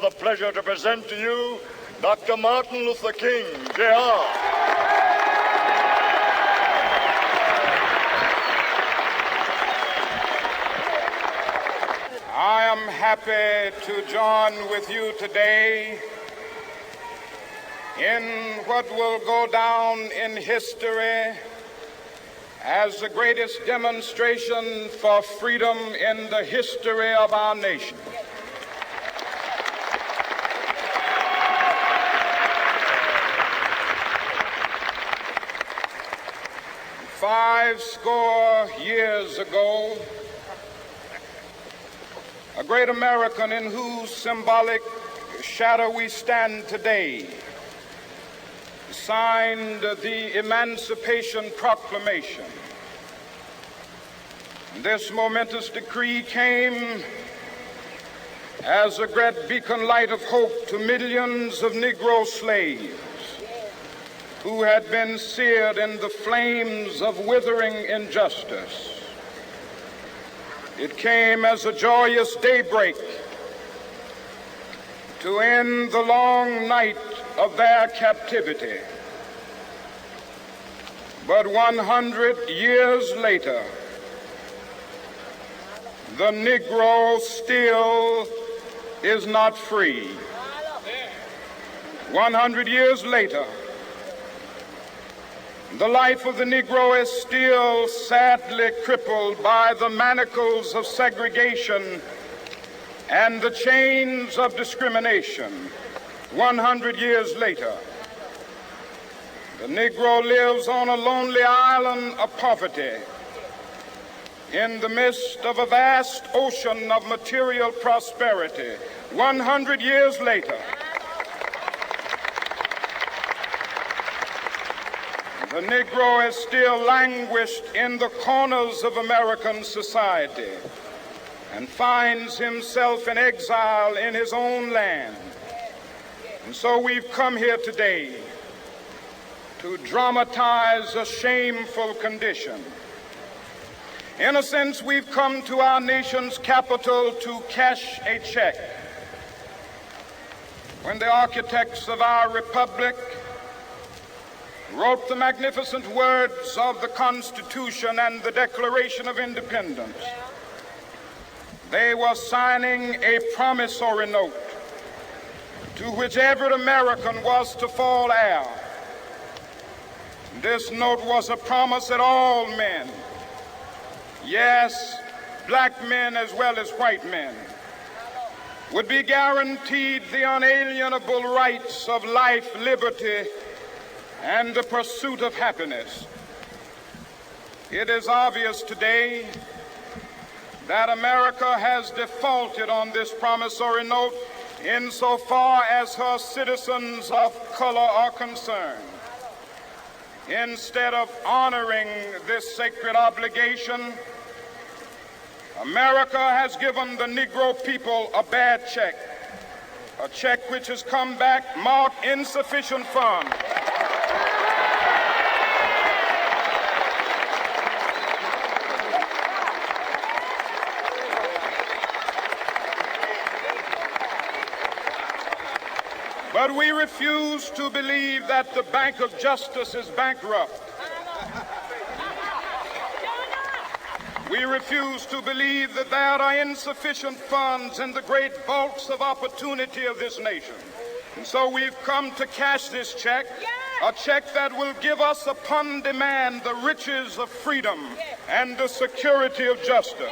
have the pleasure to present to you Dr. Martin Luther King, Jr. I am happy to join with you today in what will go down in history as the greatest demonstration for freedom in the history of our nation. Five score years ago, a great American in whose symbolic shadow we stand today signed the Emancipation Proclamation. This momentous decree came as a great beacon light of hope to millions of Negro slaves who had been seared in the flames of withering injustice. It came as a joyous daybreak to end the long night of their captivity. But 100 years later, the Negro still is not free. 100 years later, the life of the Negro is still sadly crippled by the manacles of segregation and the chains of discrimination. 100 years later, the Negro lives on a lonely island of poverty in the midst of a vast ocean of material prosperity. 100 years later, the Negro is still languished in the corners of American society and finds himself in exile in his own land. And so we've come here today to dramatize a shameful condition. In a sense, we've come to our nation's capital to cash a check. When the architects of our republic wrote the magnificent words of the Constitution and the Declaration of Independence, they were signing a promissory note to which every American was to fall heir. This note was a promise that all men, yes, black men as well as white men, would be guaranteed the unalienable rights of life, liberty, and the pursuit of happiness. It is obvious today that America has defaulted on this promissory note insofar as her citizens of color are concerned. Instead of honoring this sacred obligation, America has given the Negro people a bad check, a check which has come back marked insufficient funds. But we refuse to believe that the Bank of Justice is bankrupt. We refuse to believe that there are insufficient funds in the great vaults of opportunity of this nation. And so we've come to cash this check, a check that will give us upon demand the riches of freedom and the security of justice.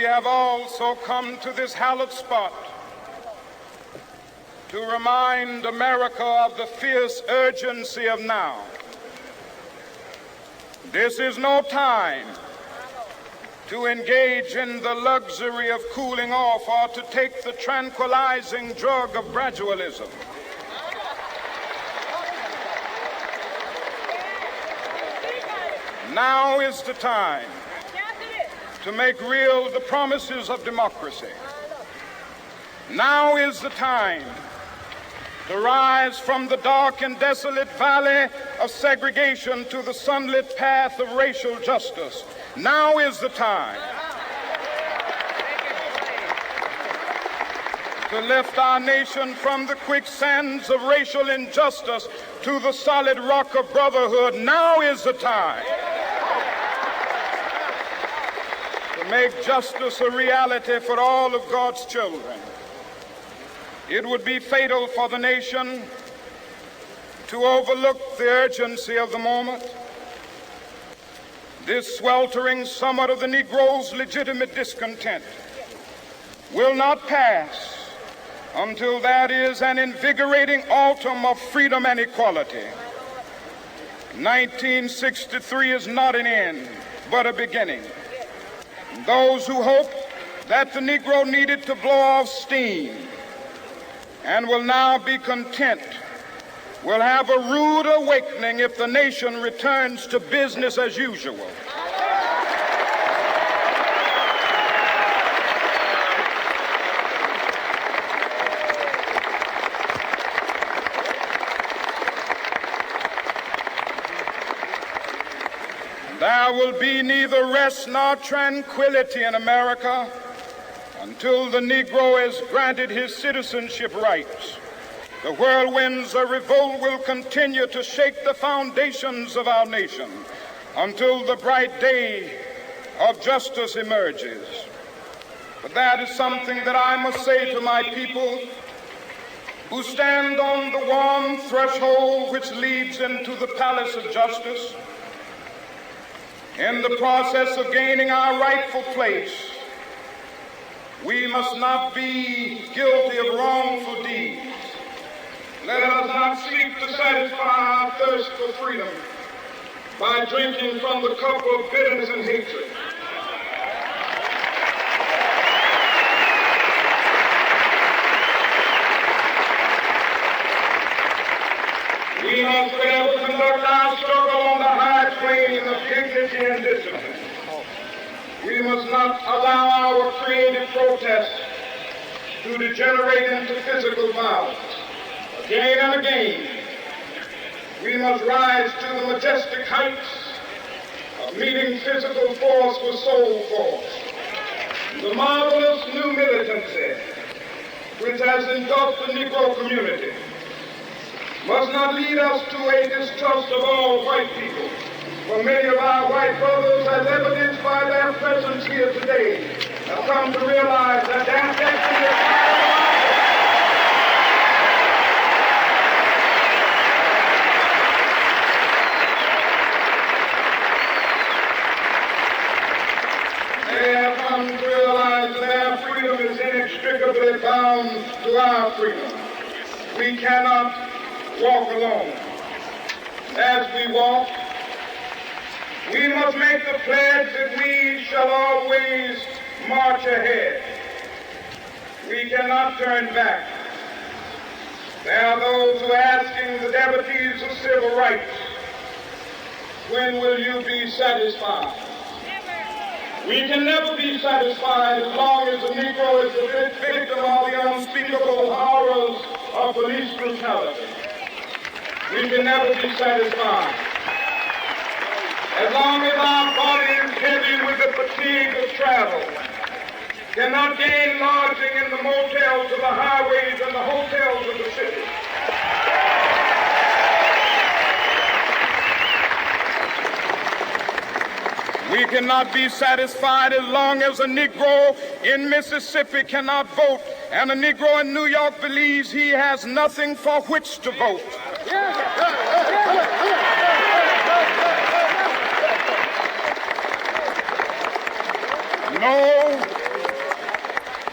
We have also come to this hallowed spot to remind America of the fierce urgency of now. This is no time to engage in the luxury of cooling off or to take the tranquilizing drug of gradualism. Now is the time to make real the promises of democracy. Now is the time to rise from the dark and desolate valley of segregation to the sunlit path of racial justice. Now is the time to lift our nation from the quicksands of racial injustice to the solid rock of brotherhood. Now is the time to make justice a reality for all of God's children. It would be fatal for the nation to overlook the urgency of the moment. This sweltering summer of the Negro's legitimate discontent will not pass until that is an invigorating autumn of freedom and equality. 1963 is not an end, but a beginning. Those who hope that the Negro needed to blow off steam and will now be content will have a rude awakening if the nation returns to business as usual. There will be neither rest nor tranquility in America until the Negro is granted his citizenship rights. The whirlwinds of revolt will continue to shake the foundations of our nation until the bright day of justice emerges. But that is something that I must say to my people who stand on the warm threshold which leads into the palace of justice. In the process of gaining our rightful place, we must not be guilty of wrongful deeds. Let us not seek to satisfy our thirst for freedom by drinking from the cup of bitterness and hatred. We must forever conduct our struggle on the high plane of dignity and discipline. We must not allow our creative protest to degenerate into physical violence. Again and again, we must rise to the majestic heights of meeting physical force with soul force. The marvelous new militancy which has engulfed the Negro community must not lead us to a distrust of all white people. For many of our white brothers, as evidenced by their presence here today, have come to realize that their destiny is not They have come to realize that their freedom is inextricably bound to our freedom. We cannot walk alone. As we walk, we must make the pledge that we shall always march ahead. We cannot turn back. There are those who are asking the devotees of civil rights, when will you be satisfied? We can never be satisfied as long as the Negro is the victim of the unspeakable horrors of police brutality. We can never be satisfied as long as our body is heavy with the fatigue of travel, cannot gain lodging in the motels of the highways and the hotels of the city. We cannot be satisfied as long as a Negro in Mississippi cannot vote and a Negro in New York believes he has nothing for which to vote.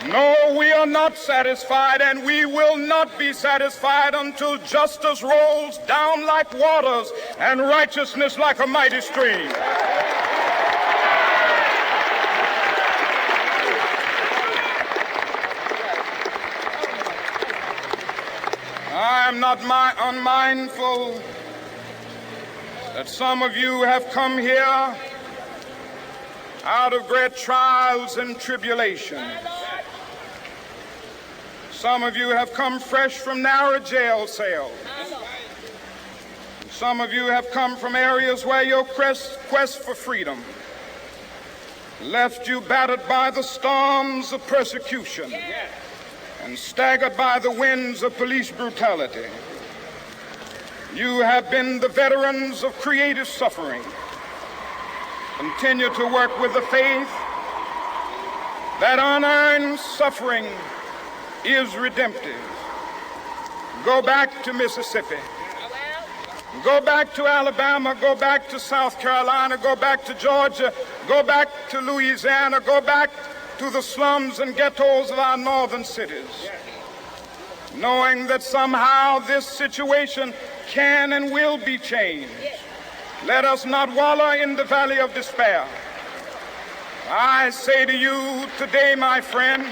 No, we are not satisfied, and we will not be satisfied until justice rolls down like waters and righteousness like a mighty stream. I am not unmindful that some of you have come here out of great trials and tribulations. Some of you have come fresh from narrow jail cells. Some of you have come from areas where your quest for freedom left you battered by the storms of persecution and staggered by the winds of police brutality. You have been the veterans of creative suffering. Continue to work with the faith that unearned suffering is redemptive. Go back to Mississippi. Go back to Alabama. Go back to South Carolina. Go back to Georgia. Go back to Louisiana. Go back to the slums and ghettos of our northern cities, knowing that somehow this situation can and will be changed. Let us not wallow in the valley of despair. I say to you today, my friends,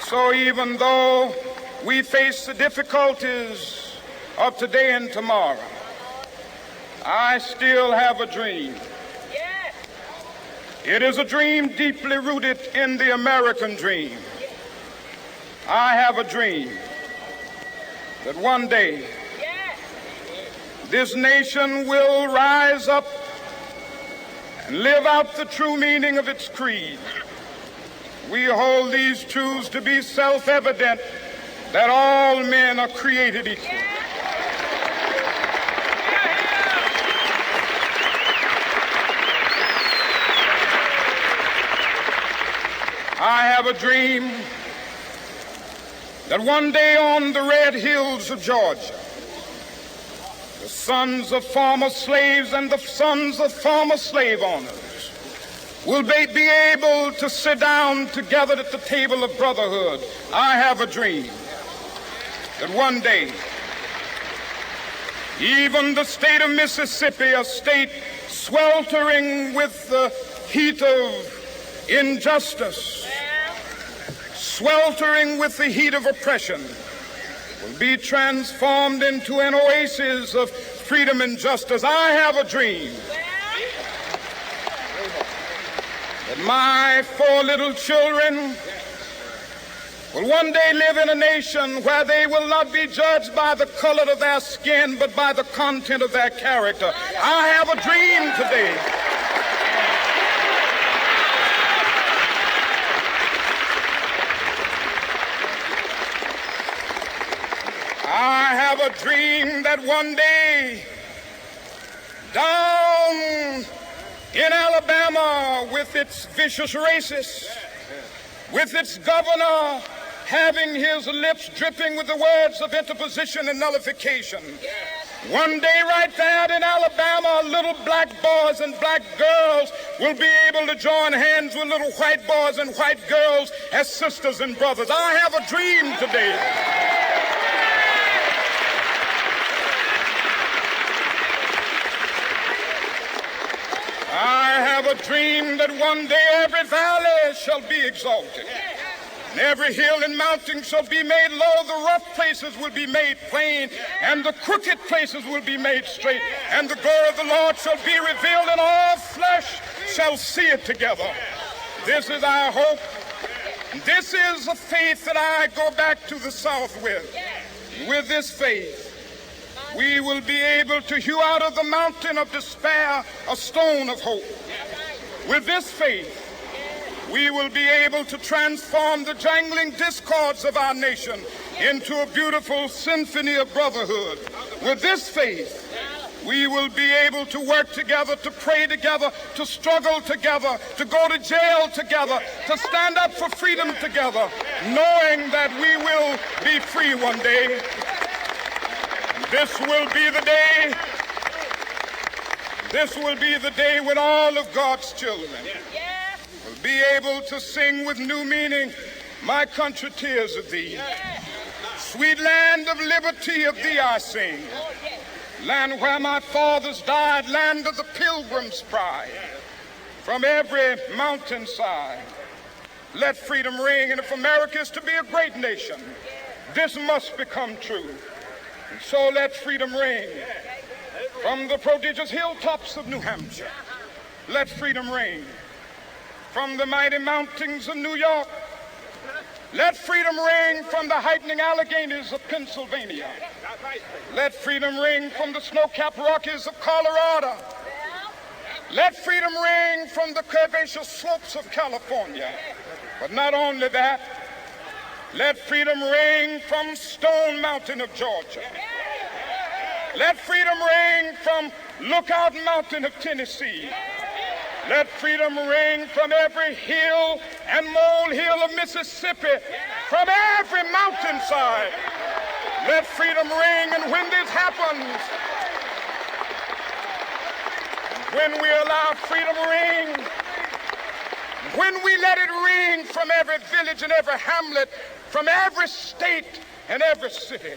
so even though we face the difficulties of today and tomorrow, I still have a dream. It is a dream deeply rooted in the American dream. I have a dream that one day this nation will rise up and live out the true meaning of its creed. We hold these truths to be self-evident, that all men are created equal. I have a dream that one day on the red hills of Georgia, the sons of former slaves and the sons of former slave owners will be able to sit down together at the table of brotherhood. I have a dream that one day even the state of Mississippi, a state sweltering with the heat of injustice, sweltering with the heat of oppression, will be transformed into an oasis of freedom and justice. I have a dream that my 4 little children will one day live in a nation where they will not be judged by the color of their skin, but by the content of their character. I have a dream today I have a dream that one day down in Alabama, with its vicious racists, with its governor having his lips dripping with the words of interposition and nullification, one day right there in Alabama, little black boys and black girls will be able to join hands with little white boys and white girls as sisters and brothers. I have a dream today I have a dream that one day every valley shall be exalted, and every hill and mountain shall be made low. The rough places will be made plain, and the crooked places will be made straight. And the glory of the Lord shall be revealed, and all flesh shall see it together. This is our hope. This is a faith that I go back to the South with. With this faith, we will be able to hew out of the mountain of despair a stone of hope. With this faith, we will be able to transform the jangling discords of our nation into a beautiful symphony of brotherhood. With this faith, we will be able to work together, to pray together, to struggle together, to go to jail together, to stand up for freedom together, knowing that we will be free one day. This will be the day. This will be the day when all of God's children will be able to sing with new meaning, "My country, tears of thee. Sweet land of liberty, of thee I sing. Land where my fathers died, land of the pilgrim's pride. From every mountainside, let freedom ring. And if America is to be a great nation, this must become true. And so let freedom ring from the prodigious hilltops of New Hampshire. Let freedom ring from the mighty mountains of New York. Let freedom ring from the heightening Alleghenies of Pennsylvania. Let freedom ring from the snow-capped Rockies of Colorado. Let freedom ring from the curvaceous slopes of California. But not only that, let freedom ring from Stone Mountain of Georgia. Let freedom ring from Lookout Mountain of Tennessee. Let freedom ring from every hill and molehill of Mississippi, from every mountainside. Let freedom ring, and when this happens, when we allow freedom ring, when we let it ring from every village and every hamlet, from every state and every city,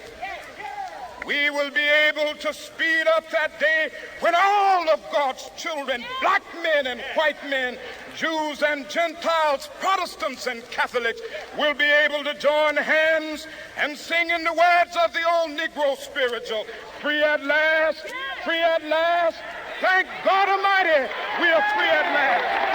we will be able to speed up that day when all of God's children, black men and white men, Jews and Gentiles, Protestants and Catholics, will be able to join hands and sing in the words of the old Negro spiritual, free at last, free at last. Thank God Almighty, we are free at last.